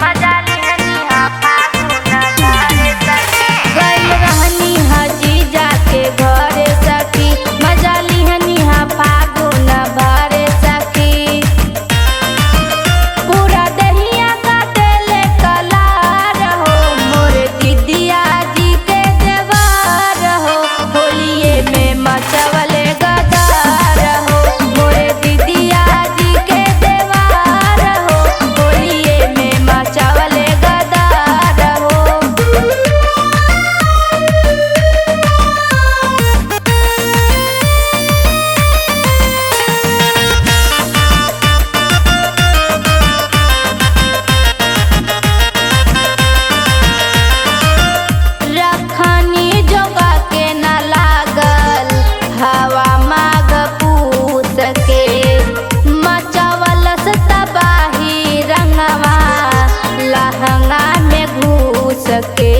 मजा लिहनी हा फागुन घरे सखी। गइल रहनी हा जीजा के घरे सखी, मजा लिहनी हा फागुन भरे सखी। पूरा दहिया का देले कलार हो, मोर दीदिया जी के देवार हो, होलिये में मचवले गदार हो, मोर दीदिया जी के देवार हो, होलिये में मचवले गदार हो। रखनी जोगा के न लागल हवा माघ पूस के, मचवलस तबाही रंगवा लहंगा में घुस के।